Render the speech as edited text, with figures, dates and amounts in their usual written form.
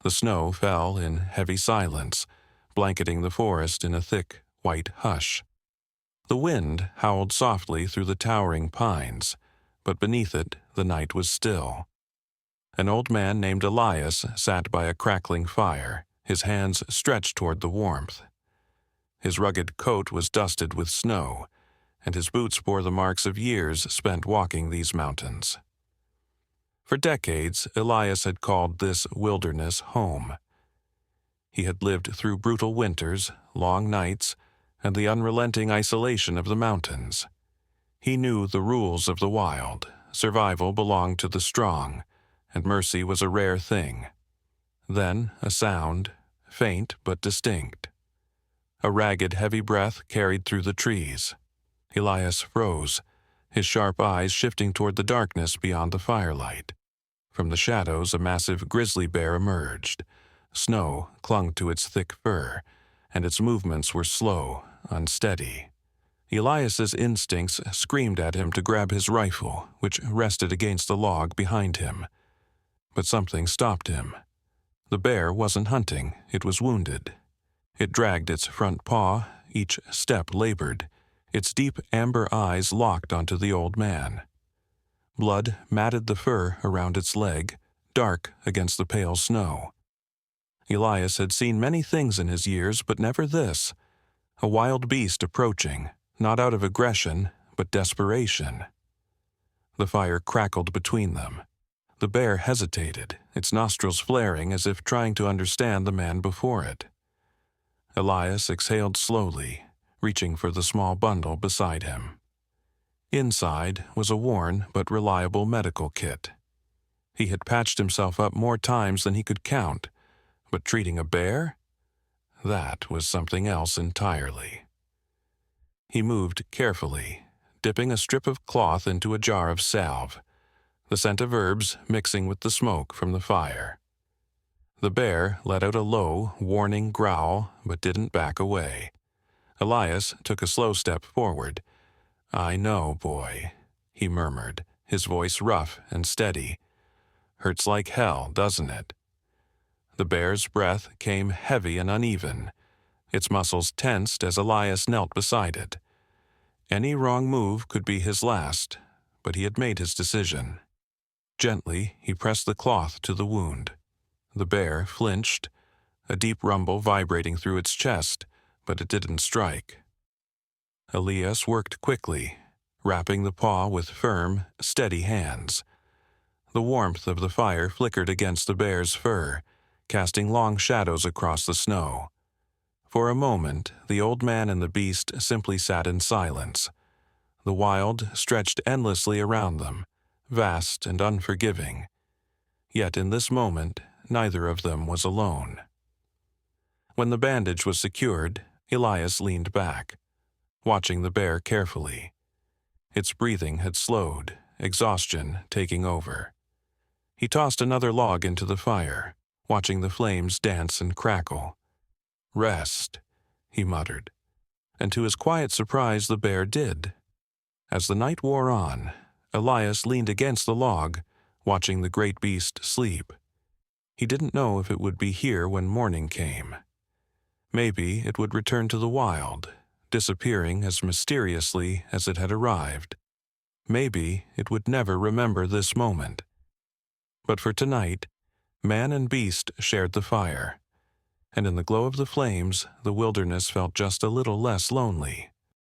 The snow fell in heavy silence, blanketing the forest in a thick, white hush. The wind howled softly through the towering pines, but beneath it the night was still. An old man named Elias sat by a crackling fire, his hands stretched toward the warmth. His rugged coat was dusted with snow, and his boots bore the marks of years spent walking these mountains. For decades, Elias had called this wilderness home. He had lived through brutal winters, long nights, and the unrelenting isolation of the mountains. He knew the rules of the wild. Survival belonged to the strong, and mercy was a rare thing. Then a sound, faint but distinct. A ragged, heavy breath carried through the trees. Elias froze, his sharp eyes shifting toward the darkness beyond the firelight. From the shadows, a massive grizzly bear emerged. Snow clung to its thick fur, and its movements were slow, unsteady. Elias's instincts screamed at him to grab his rifle, which rested against the log behind him. But something stopped him. The bear wasn't hunting, it was wounded. It dragged its front paw, each step labored, its deep amber eyes locked onto the old man. Blood matted the fur around its leg, dark against the pale snow. Elias had seen many things in his years, but never this. A wild beast approaching, not out of aggression, but desperation. The fire crackled between them. The bear hesitated, its nostrils flaring as if trying to understand the man before it. Elias exhaled slowly, reaching for the small bundle beside him. Inside was a worn but reliable medical kit. He had patched himself up more times than he could count, but treating a bear? That was something else entirely. He moved carefully, dipping a strip of cloth into a jar of salve, the scent of herbs mixing with the smoke from the fire. The bear let out a low, warning growl, but didn't back away. Elias took a slow step forward. "I know, boy," he murmured, his voice rough and steady. "Hurts like hell, doesn't it?" The bear's breath came heavy and uneven. Its muscles tensed as Elias knelt beside it. Any wrong move could be his last, but he had made his decision. Gently, he pressed the cloth to the wound. The bear flinched, a deep rumble vibrating through its chest, but it didn't strike. Elias worked quickly, wrapping the paw with firm, steady hands. The warmth of the fire flickered against the bear's fur, casting long shadows across the snow. For a moment, the old man and the beast simply sat in silence. The wild stretched endlessly around them, vast and unforgiving. Yet in this moment, neither of them was alone. When the bandage was secured, Elias leaned back, watching the bear carefully. Its breathing had slowed, exhaustion taking over. He tossed another log into the fire, watching the flames dance and crackle. "Rest," he muttered, and to his quiet surprise the bear did. As the night wore on, Elias leaned against the log, watching the great beast sleep. He didn't know if it would be here when morning came. Maybe it would return to the wild, disappearing as mysteriously as it had arrived. Maybe it would never remember this moment. But for tonight, man and beast shared the fire, and in the glow of the flames, the wilderness felt just a little less lonely.